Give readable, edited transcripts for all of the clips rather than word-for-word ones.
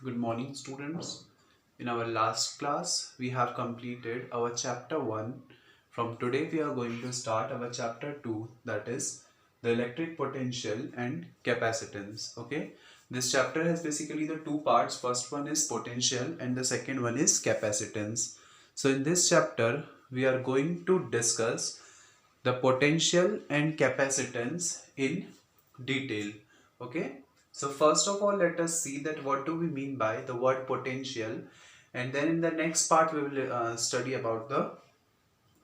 Good morning, students. In our last class, we have completed our chapter 1. From today, we are going to start our chapter 2, that is the electric potential and capacitance. Okay, this chapter has basically the two parts. First one is potential, and the second one is capacitance. So, in this chapter, we are going to discuss the potential and capacitance in detail. Okay, so first of all, let us see that what do we mean by the word potential, and then in the next part we will study about the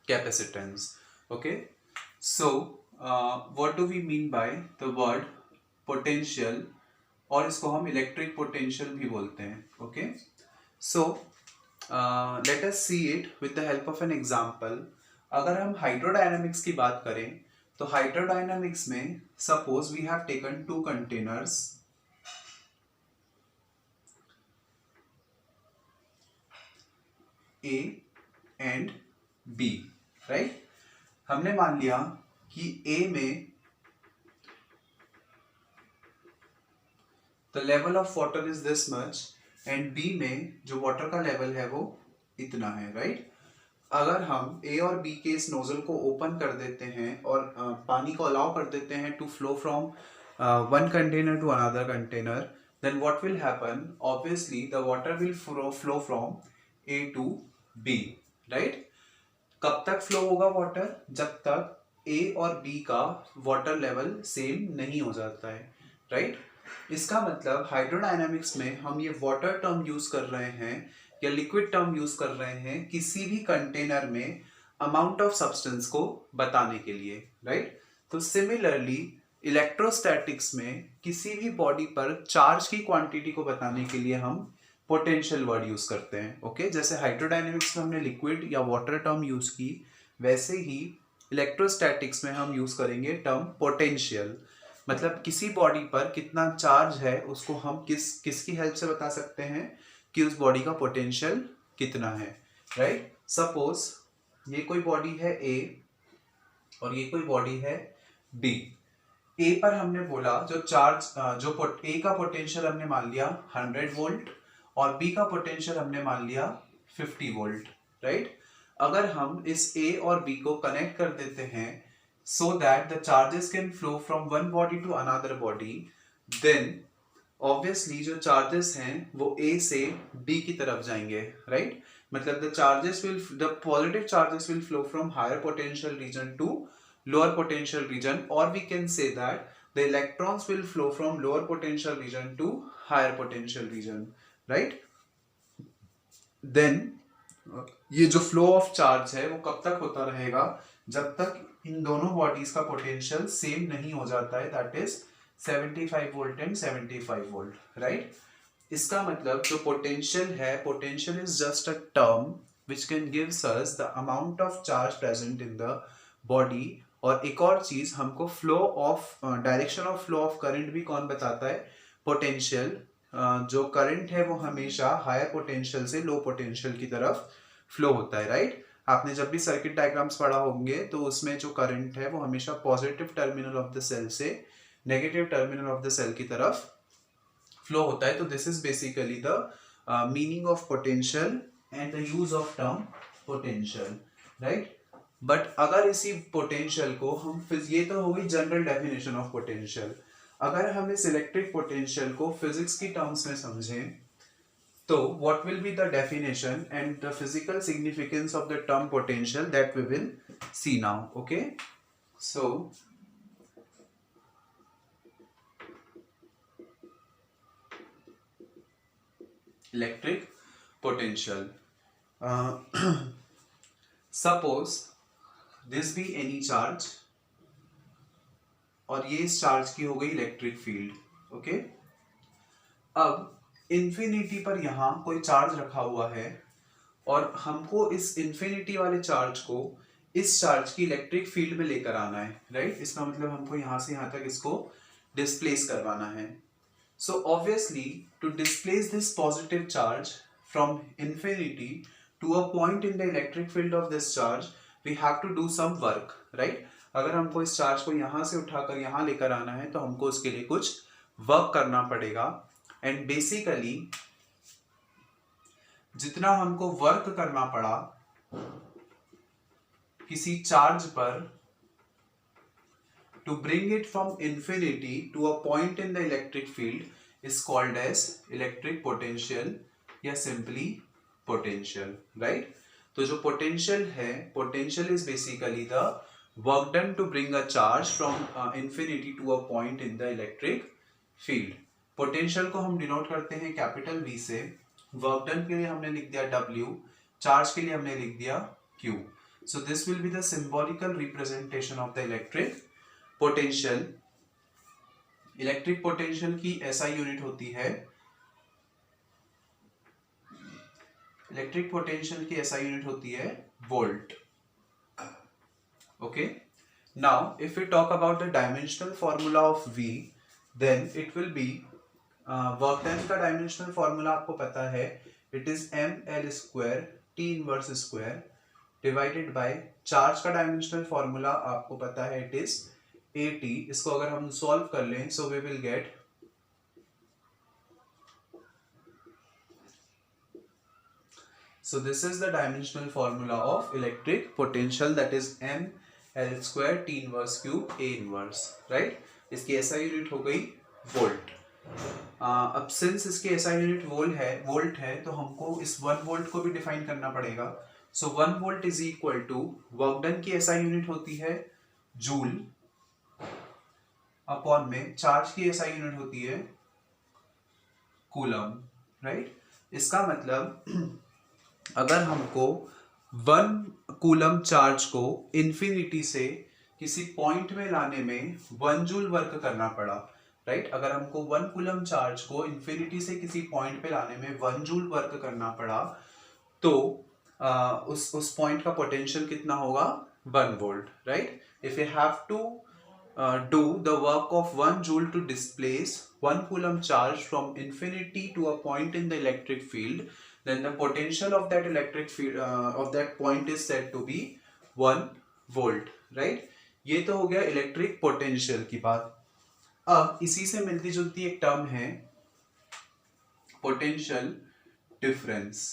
capacitance. Okay, so what do we mean by the word potential, और इसको हम electric potential भी बोलते हैं. Okay, so let us see it with the help of an example. अगर हम hydrodynamics की बात करें तो हाइड्रोडायनामिक्स में suppose we have taken two containers A and B, right. हमने मान लिया कि ए में the level of water is this much and B में जो वाटर का लेवल है वो इतना है, राइट. अगर हम ए और बी के इस नोजल को ओपन कर देते हैं और पानी को अलाउ कर देते हैं to flow from one container to another container, then what will happen, obviously the water will flow from A to B, right. कब तक फ्लो होगा वाटर? जब तक ए और बी का वाटर लेवल सेम नहीं हो जाता है, राइट. इसका मतलब हाइड्रोडायनामिक्स में हम ये वाटर टर्म यूज कर रहे हैं या लिक्विड टर्म यूज कर रहे हैं किसी भी कंटेनर में अमाउंट ऑफ सब्सटेंस को बताने के लिए, राइट. तो सिमिलरली इलेक्ट्रोस्टैटिक्स में किसी भी बॉडी पर चार्ज की क्वांटिटी को बताने के लिए हम पोटेंशियल वर्ड यूज करते हैं. ओके, जैसे हाइड्रोडायनेमिक्स में हमने लिक्विड या वाटर टर्म यूज की, वैसे ही इलेक्ट्रोस्टैटिक्स में हम यूज करेंगे टर्म पोटेंशियल. मतलब किसी बॉडी पर कितना चार्ज है उसको हम किसकी हेल्प से बता सकते हैं कि उस बॉडी का पोटेंशियल कितना है, राइट. सपोज ये कोई बॉडी है ए और ये कोई बॉडी है बी. ए पर हमने बोला जो चार्ज ए का पोटेंशियल हमने मान लिया 100 वोल्ट और बी का पोटेंशियल हमने मान लिया 50 वोल्ट, राइट. अगर हम इस ए और बी को कनेक्ट कर देते हैं so that the charges can flow from one body to another body, then obviously जो charges हैं वो A से B की तरफ जाएंगे, right. मतलब the positive charges will flow from higher potential region to lower potential region, or we can say that the electrons will flow from lower potential region to higher potential region, right. Then ये जो flow of charge है वो कब तक होता रहेगा? जब तक इन दोनों बॉडीज का पोटेंशियल सेम नहीं हो जाता है, that is 75 volt and 75 volt, right. इसका मतलब जो पोटेंशियल है, potential is just a term which can gives us the amount of charge present in the body. और एक और चीज, हमको flow of direction of flow of current भी कौन बताता है? पोटेंशियल. जो करंट है वो हमेशा हायर पोटेंशियल से लो पोटेंशियल की तरफ फ्लो होता है, राइट. आपने जब भी सर्किट डायग्राम्स पढ़ा होंगे तो उसमें जो करंट है वो हमेशा positive terminal of the cell से negative terminal of the cell की तरफ फ्लो होता है. तो this is basically the meaning of potential and the use of term potential, right. But अगर इसी पोटेंशियल को हम, ये तो हो गई जनरल डेफिनेशन ऑफ पोटेंशियल. अगर हम इस इलेक्ट्रिक पोटेंशियल को फिजिक्स की टर्म्स में समझें तो what will be the definition and the physical significance of the term potential, that we will see now. Okay, so electric potential, suppose this be any charge और ये इस charge की हो गई इलेक्ट्रिक फील्ड. ओके, अब infinity पर यहाँ कोई चार्ज रखा हुआ है और हमको इस इन्फिनिटी वाले चार्ज को इस चार्ज की इलेक्ट्रिक फील्ड में लेकर आना है, राइट. इसका मतलब हमको यहाँ से यहाँ तक इसको डिस्प्लेस करवाना है. So obviously to displace this positive charge from infinity to a point in the electric field of this charge we have to do some work, right. अगर हमको इस चार्ज को यहाँ से उठाकर यहाँ लेकर आना है तो हमको उसके लिए कुछ वर्क करना पड़ेगा. एंड बेसिकली जितना हमको वर्क करना पड़ा किसी चार्ज पर to bring it from infinity to a point in the electric field is called as electric potential या simply potential, right? तो जो potential है, potential is basically the work done to bring a charge from infinity to a point in the electric field. Potential को हम denote करते हैं capital V से, work done के लिए हमने लिख दिया W, charge के लिए हमने लिख दिया Q. So this will be the symbolical representation of the electric potential. Electric potential की एसआई यूनिट होती है, इलेक्ट्रिक पोटेंशियल की एसआई यूनिट होती है volt. Okay, now if you talk about the dimensional formula of V, then it will be work done का dimensional formula आपको पता है, it is M L square T inverse square divided by charge का dimensional formula आपको पता है, it is AT. इसको अगर हम सॉल्व कर लें, so we will get so this is the dimensional formula of electric potential, that is m l square t inverse cube a inverse, right? इसकी SI यूनिट हो गई वोल्ट. अब since इसकी SI यूनिट वोल्ट है तो हमको इस 1 volt को भी डिफाइन करना पड़ेगा. So 1 volt is equal to work done की SI यूनिट होती है जूल अपॉन में चार्ज की SI यूनिट होती है कूलम, राइट? इसका मतलब अगर हमको 1 कूलम चार्ज को इन्फिनिटी से किसी पॉइंट में लाने में 1 जूल वर्क करना पड़ा, राइट? अगर हमको 1 कूलम चार्ज को इन्फिनिटी से किसी पॉइंट पे लाने में 1 जूल वर्क करना पड़ा, तो उस पॉइंट का पोटेंशियल कितना होगा? 1 volt, right? If you have to do the work of 1 joule to displace 1 coulomb charge from infinity to a point in the electric field, then the potential of that electric field of that point is said to be 1 volt, right? ये तो हो गया electric potential की बात. अब इसी से मिलती जुलती एक टर्म है potential difference.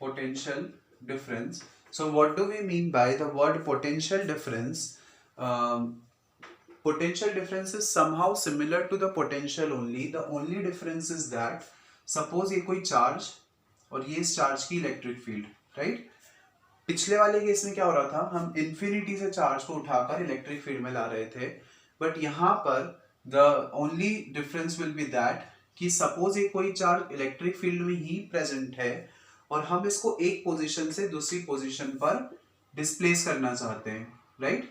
Potential difference. So what do we mean by the word potential difference? Potential difference is somehow similar to the potential only. The only difference is that suppose ये कोई चार्ज और ये इस charge की electric field, right? पिछले वाले case में क्या हो रहा था, हम इन्फिनिटी से चार्ज को उठाकर इलेक्ट्रिक फील्ड में ला रहे थे, बट यहाँ पर the only difference will be that कि सपोज ये कोई चार्ज इलेक्ट्रिक फील्ड में ही प्रेजेंट है और हम इसको एक पोजीशन से दूसरी पोजीशन पर डिस्प्लेस करना चाहते हैं, राइट?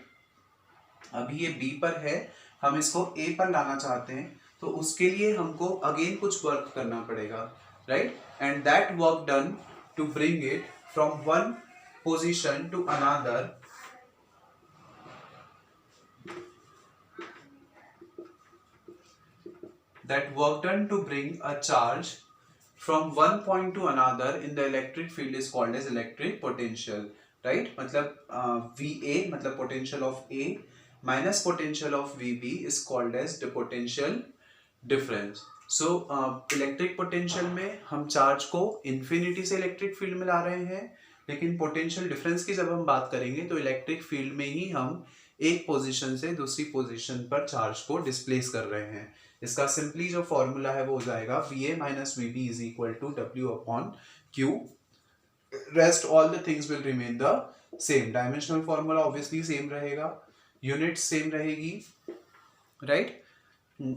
अभी ये B पर है, हम इसको A पर लाना चाहते हैं, तो उसके लिए हमको अगेन कुछ वर्क करना पड़ेगा, right? And that work done to bring it from one position to another, that work done to bring a charge from one point to another in the electric field is called as electric potential, right? मतलब VA मतलब potential of A minus potential of VB is called as the potential difference. So electric potential में हम charge को infinity से electric field में ला रहे हैं, लेकिन potential difference की जब हम बात करेंगे तो electric field में ही हम एक पोजीशन से दूसरी पोजीशन पर चार्ज को डिस्प्लेस कर रहे हैं. इसका सिंपली जो फॉर्मूला है वो हो जाएगा VA minus VB is equal to W upon Q. Rest all the things will remain the same. Dimensional formula obviously same रहेगा, यूनिट सेम रहेगी, राइट?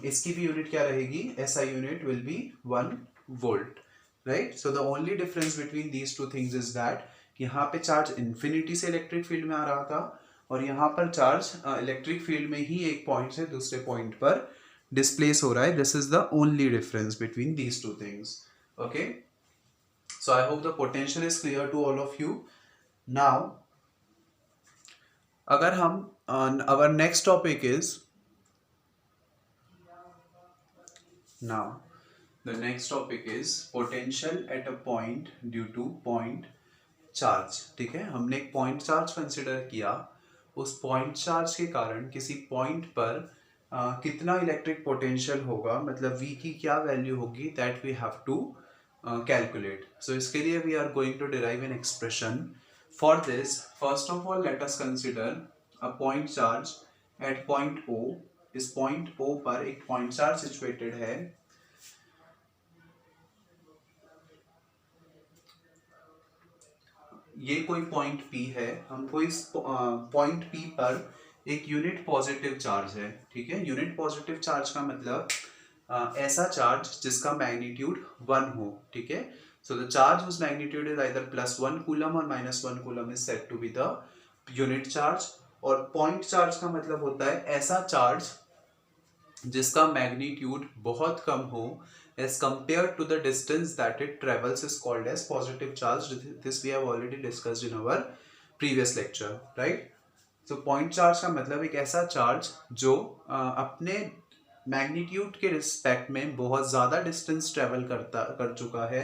इसकी भी यूनिट क्या रहेगी? SI unit will be 1 volt, right? So the only difference between these two things is that यहाँ पे charge infinity से electric field में आ रहा था और यहाँ पर चार्ज इलेक्ट्रिक फील्ड में ही एक पॉइंट से दूसरे पॉइंट पर डिस्प्लेस हो रहा है. This is the only difference between these two things. Okay, so I hope the potential is clear to all of you. Now अगर हम our next topic is now the next topic is potential at a point due to point charge. ठीक है, हमने एक point charge consider किया, उस point charge के कारण किसी पॉइंट पर कितना इलेक्ट्रिक पोटेंशियल होगा, मतलब V की क्या वैल्यू होगी, that we have to calculate. So इसके लिए we are going to derive an expression. For this first of all let us consider a point charge at point O. इस point O पर एक point charge situated है. ये कोई point P है. हमको इस पॉइंट P पर एक यूनिट पॉजिटिव चार्ज है. ठीक है, यूनिट पॉजिटिव चार्ज का मतलब ऐसा चार्ज जिसका मैग्नीट्यूड 1 हो. ठीक है, so the charge whose magnitude is either +1 coulomb और -1 coulomb is said to be the unit charge. और पॉइंट चार्ज का मतलब होता है ऐसा चार्ज जिसका मैग्नीट्यूड बहुत कम हो as compared to the distance that it travels is called as positive charge. This we have already discussed in our previous lecture, right? So point charge का मतलब एक ऐसा चार्ज जो अपने मैग्नीट्यूड के रिस्पेक्ट में बहुत ज़्यादा डिस्टेंस ट्रेवल कर चुका है,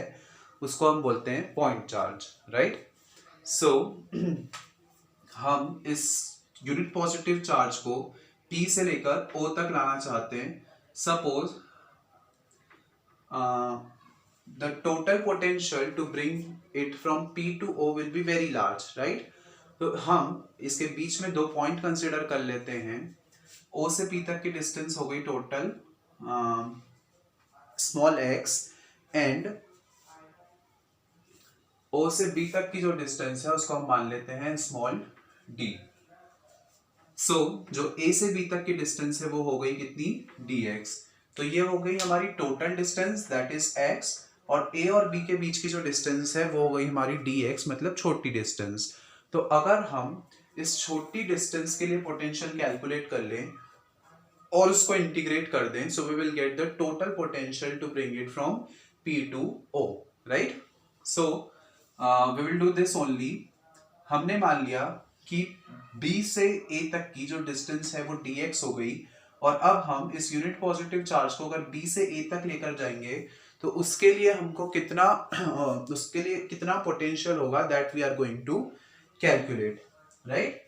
उसको हम बोलते हैं पॉइंट चार्ज, राइट? सो हम इस यूनिट पॉजिटिव चार्ज को P से लेकर O तक लाना चाहते हैं. Suppose the total potential to bring it from P to O will be very large, right? तो हम इसके बीच में दो पॉइंट कंसिडर कर लेते हैं. O से P तक की डिस्टेंस हो गई total small x, and O से B तक की जो डिस्टेंस है उसको हम मान लेते हैं स्मॉल d. सो जो A से B तक की डिस्टेंस है वो हो गई कितनी, dx. तो ये हो गई हमारी total distance that is x, और A और B के बीच की जो डिस्टेंस है वो हो गई हमारी dx, मतलब छोटी डिस्टेंस. तो अगर हम इस छोटी डिस्टेंस के लिए पोटेंशियल कैलकुलेट कर लें और उसको इंटीग्रेट कर दें, so we will get the total potential to bring it from P to O, right? So we will do this only. हमने मान लिया कि B से A तक की जो डिस्टेंस है वो dx हो गई, और अब हम इस यूनिट पॉजिटिव चार्ज को अगर B से A तक लेकर जाएंगे तो उसके लिए हमको कितना पोटेंशियल होगा, that we are going to calculate, right?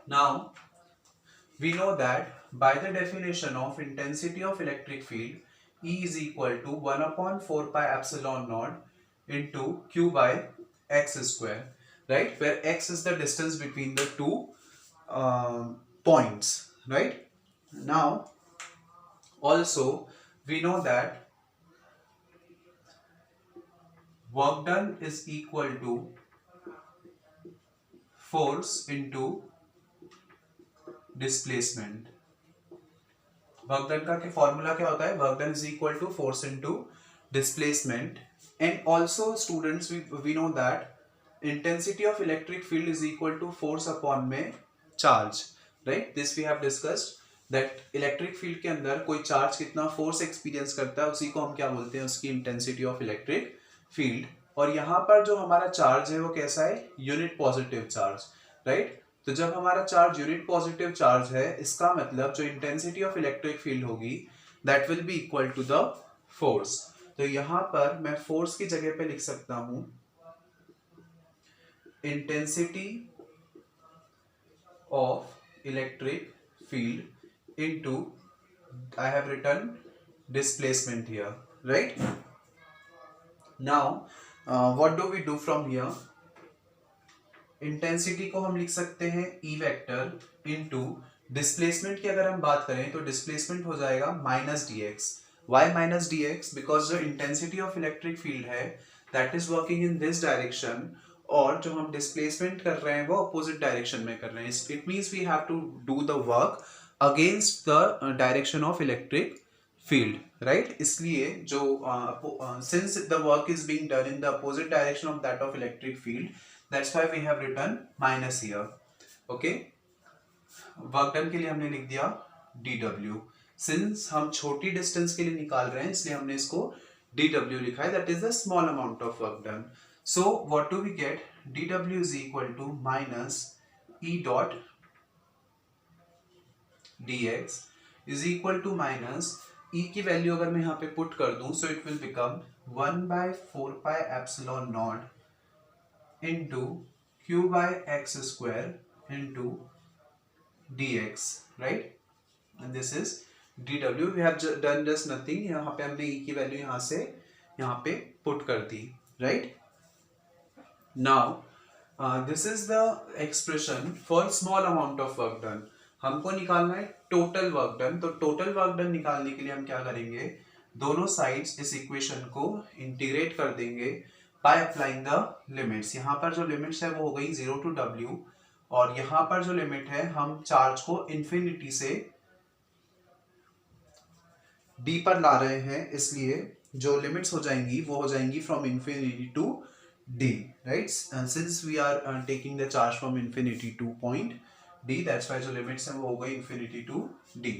Now we know that by the definition of intensity of electric field, E is equal to 1/4 pi epsilon naught into Q by x square, right? Where x is the distance between the two points, right? Now also we know that work done is equal to force into displacement. Work done का formula क्या होता है? Work done is equal to force into displacement. And also students we know that intensity of electric field is equal to force upon में charge, right? This we have discussed that electric field के अंदर कोई charge कितना force experience करता है उसी को हम क्या बोलते हैं, उसकी इंटेंसिटी ऑफ इलेक्ट्रिक फील्ड. और यहाँ पर जो हमारा चार्ज है वो कैसा है? Unit positive charge, right? तो जब हमारा चार्ज यूनिट पॉजिटिव चार्ज है, इसका मतलब जो इंटेंसिटी ऑफ इलेक्ट्रिक फील्ड होगी that will be equal to the force. तो यहां पर मैं फोर्स की जगह पे लिख सकता हूं intensity of electric field into, I have written displacement here, right? Now what do we do from here? Intensity को हम लिख सकते हैं E वेक्टर इनटू डिस्प्लेसमेंट की अगर हम बात करें तो डिस्प्लेसमेंट हो जाएगा -dx. Why -dx? बिकॉज जो इंटेंसिटी ऑफ इलेक्ट्रिक फील्ड है that is working in this direction, और जो हम डिस्प्लेसमेंट कर रहे हैं वो अपोजिट डायरेक्शन में कर रहे हैं. It means we have to do the work against the direction of electric field, right? इसलिए जो since the work is being done in the opposite direction of that of electric field, that's why we have written minus here. okay, work done के लिए हमने लिख दिया dw. Since हम छोटी distance के लिए निकाल रहे हैं इसलिए हमने इसको dw लिखा है, that is the small amount of work done. So what do we get? dw is equal to minus E dot dx is equal to minus E की वैल्यू अगर मैं यहाँ पे पुट कर दूं, so it will become 1/4 pi epsilon naught into Q by x square into dx, right? and this is dw. We have done just nothing. यहाँ पे हमने e की वैल्यू यहाँ से यहाँ पे पुट कर दी, right? Now this is the expression for small amount of work done. हमको निकालना है टोटल वर्क डन. तो टोटल वर्क डन निकालने के लिए हम क्या करेंगे, दोनों साइड्स इस इक्वेशन को इंटीग्रेट कर देंगे बाय अप्लाइंग द लिमिट्स. यहाँ पर जो लिमिट्स है वो हो गई 0 to w, और यहाँ पर जो लिमिट है हम चार्ज को इन्फिनिटी से d पर ला रहे हैं, इसलिए जो लिमिट्स हो जाएंगी वो हो जाएंगी from infinity to d, right? Since we are taking the charge from infinity to point d, that's why जो लिमिट्स हैं वो हो गई infinity to d.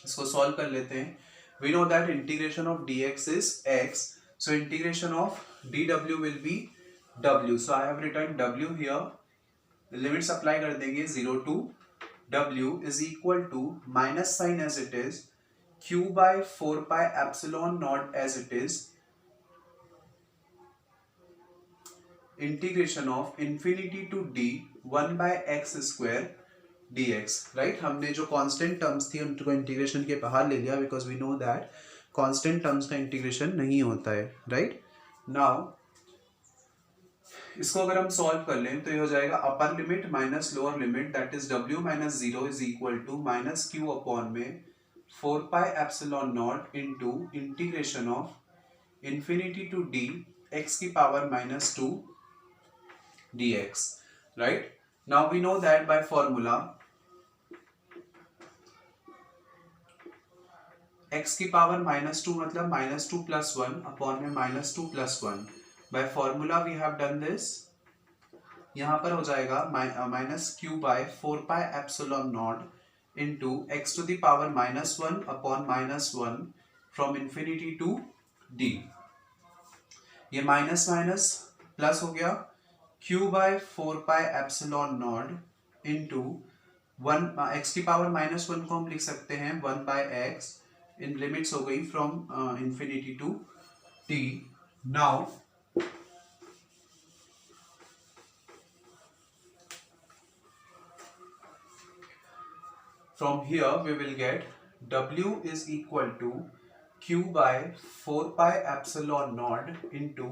इसको सॉल्व कर लेते हैं. We know that integration of dx is x, so integration of dw will be w. So I have written w here. Limits apply कर देंगे 0 to w is equal to minus sign as it is, q by 4 pi epsilon naught as it is, integration of infinity to d 1 by x square dx, right? हमने जो constant terms थी उनको integration के बाहर ले लिया, because we know that constant terms का integration नहीं होता है, राइट? नाउ इसको अगर हम सॉल्व कर लें तो ये हो जाएगा upper limit minus lower limit, that is w minus 0 is equal to minus q upon में 4 pi epsilon naught into integration of infinity to d x की power minus 2 dx, right? Now we know that by formula x की power minus 2 मतलब minus 2 plus 1 upon में minus 2 plus 1. By formula we have done this. यहाँ पर हो जाएगा minus q by 4 pi epsilon naught into x to the power minus 1 upon minus 1 from infinity to d. ये minus minus plus हो गया, q by 4 pi epsilon naught into 1 x की power minus 1 को हम लिख सकते हैं 1 बाय x. इन limits हो गई from infinity to t. Now from here we will get w is equal to q by 4 pi epsilon naught into,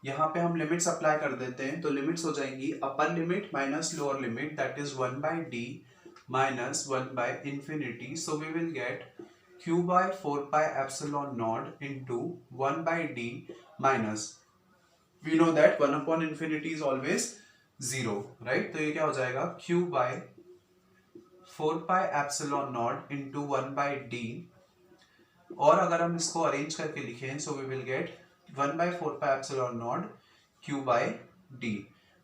यहाँ पे हम लिमिट्स अप्लाई कर देते हैं तो लिमिट्स हो जाएंगी upper limit minus lower limit, that is 1 by d minus 1 by infinity. So we will get q by 4 pi epsilon naught into 1 by d minus, we know that 1 upon infinity is always 0, right? तो ये क्या हो जाएगा q by 4 pi epsilon naught into 1 by d, और अगर हम इसको arrange करके लिखें so we will get 1 by 4 pi epsilon naught q by d.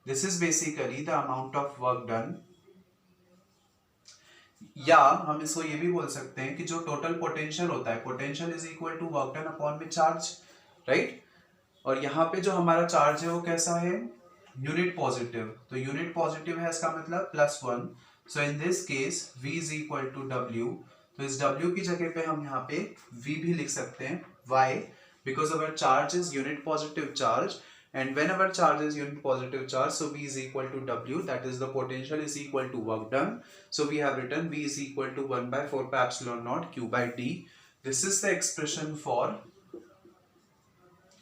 This is basically the amount of work done. या हम इसको ये भी बोल सकते हैं कि जो टोटल पोटेंशियल होता है, potential is equal to work done upon में चार्ज, राइट? और यहाँ पे जो हमारा चार्ज है वो कैसा है, यूनिट पॉजिटिव. तो यूनिट पॉजिटिव है इसका मतलब +1. So in this case v is equal to w. तो इस w की जगह पे हम यहाँ पे v भी लिख सकते हैं. why? Because our charge is unit positive charge, and when our charge is unit positive charge, so v is equal to w, that is the potential is equal to work done. So we have written v is equal to 1 by 4 pi epsilon naught q by d. This is the expression for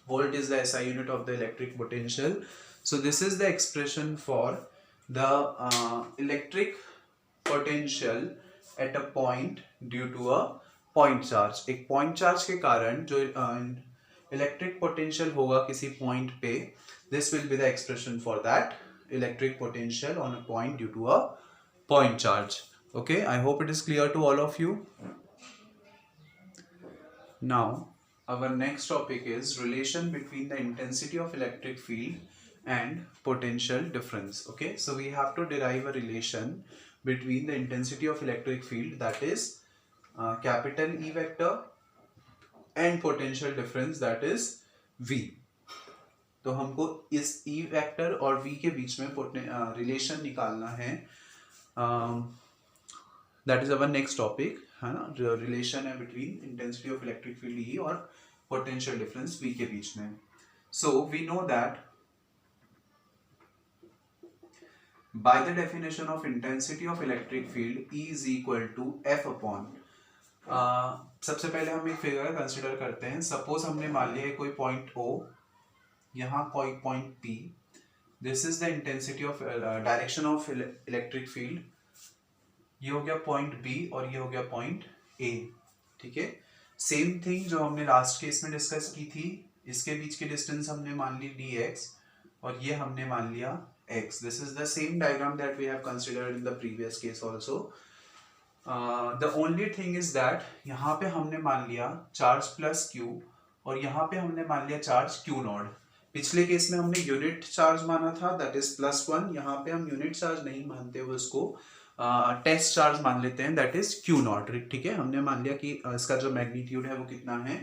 volt is the SI unit of the electric potential. So this is the expression for the electric potential at a point due to a point charge. एक point charge के कारण जो electric potential होगा किसी point पे, this will be the expression for that electric potential on a point due to a point charge. Okay, I hope it is clear to all of you. Now our next topic is relation between the intensity of electric field and potential difference. Okay, so we have to derive a relation between the intensity of electric field, that is capital E vector, and potential difference, that is V. तो हमको इस E vector और V के बीच में relation निकालना है. That is our next topic, है ना, जो रिलेशन है between intensity of electric field E और पोटेंशियल डिफरेंस V के बीच में. So we know that by the definition of intensity of electric field E is equal to F upon सबसे पहले हम एक फिगर कंसिडर करते हैं. सपोज हमने मान लिया है कोई पॉइंट O, यहाँ कोई point P. This is the intensity of direction of electric field. ये हो गया पॉइंट B और ये हो गया पॉइंट A. ठीक है. सेम थिंग जो हमने लास्ट केस में डिस्कस की थी, इसके बीच की डिस्टेंस हमने मान ली dx और ये हमने मान लिया x. This is the same diagram that we have considered in the previous case also. The only thing is that यहाँ पे हमने मान लिया चार्ज प्लस q और यहाँ पे हमने मान लिया चार्ज q नॉट. पिछले केस में हमने यूनिट चार्ज माना था, दैट इज +1. यहाँ पे हम यूनिट चार्ज नहीं मानते हुए उसको टेस्ट चार्ज मान लेते हैं, दैट इज q नॉट. ठीक है. हमने मान लिया कि इसका जो मैग्नीट्यूड है वो कितना है,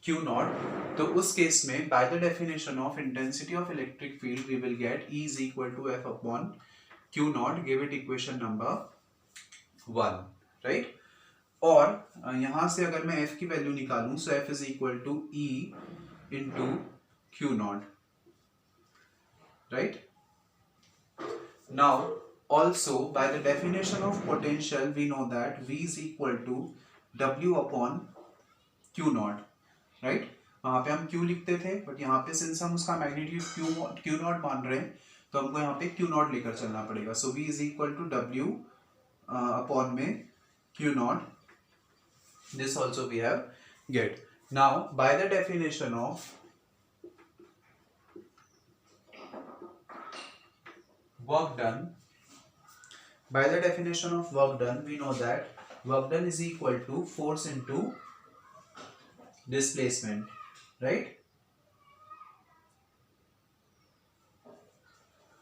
q नॉट. तो उस केस में by the definition of intensity of electric field we will get E is equal to F upon q naught. Give it equation number 1, right. और यहां से अगर मैं F की वैल्यू निकालूं, सो F is equal to E into q naught, right. Now also by the definition of potential we know that V is equal to W upon Q naught, right. वहां पे हम Q लिखते थे, बट यहाँ पे सिंस हम उसका magnitude Q not मान रहे हैं तो हमको यहाँ पे Q नॉट लेकर चलना पड़ेगा. सो V is equal to W upon में Q not. This also we have get. Now by the definition of work done, by the definition of work done we know that work done is equal to force into displacement, right.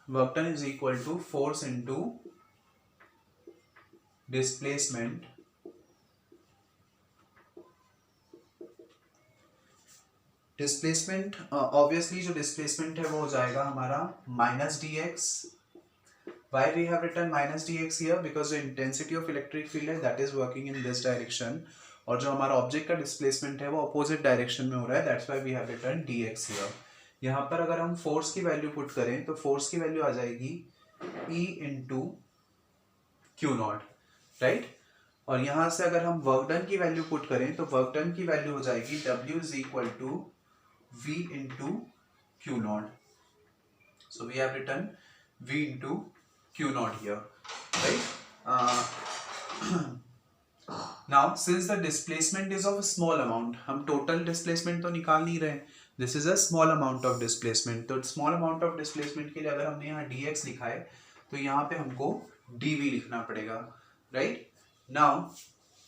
Work done is equal to force into displacement. Displacement obviously जो displacement है वो हो जाएगा हमारा -dx. Why we have written -dx here? Because the intensity of electric field है that is working in this direction, और जो हमारा ऑब्जेक्ट का डिस्प्लेसमेंट है वो अपोजिट डायरेक्शन में हो रहा है. That's why we have written dx here. यहाँ पर अगर हम फोर्स की वैल्यू पुट करें तो फोर्स की वैल्यू आ जाएगी E into Q naught, right. और यहाँ से अगर हम वर्क डन की वैल्यू पुट करें तो वर्क डन की वैल्यू हो जाएगी W is equal to V into Q naught. So we have written V into Q naught here, right. Now since the displacement is of a small amount, हम total displacement तो निकाल नहीं रहे. This is a small amount of displacement. तो small amount of displacement के लिए अगर हमने यहाँ dx लिखा है तो यहाँ पे हमको dv लिखना पड़ेगा, right. Now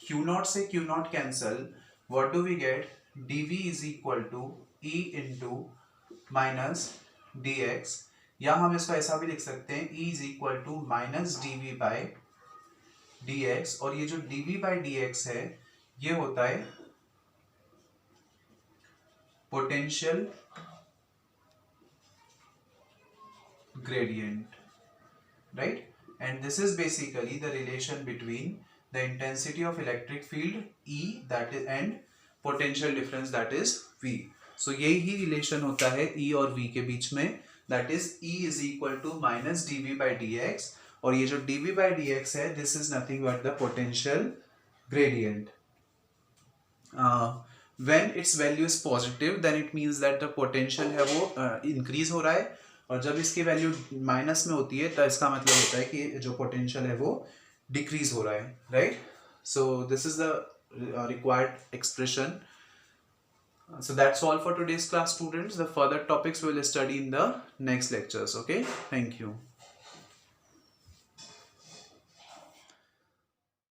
Q naught से Q naught cancel. What do we get? dv is equal to E into minus dx. या हम इसको ऐसा भी लिख सकते हैं E is equal to minus dv by dx. और ये जो dv by dx है ये होता है potential gradient, right. And this is basically the relation between the intensity of electric field E that is and potential difference that is V. So यही ही relation होता है E और V के बीच में, that is E is equal to minus dv by dx. और ये जो dv by dx है this is nothing but the potential gradient. When its value is positive then it means that the potential है वो increase हो रहा है, और जब इसकी वैल्यू माइनस में होती है तो इसका मतलब होता है कि जो पोटेंशियल है वो डिक्रीज हो रहा है, right. So this is the required expression. So that's all for today's class, students. The further topics we will study in the next lectures. Okay, thank you.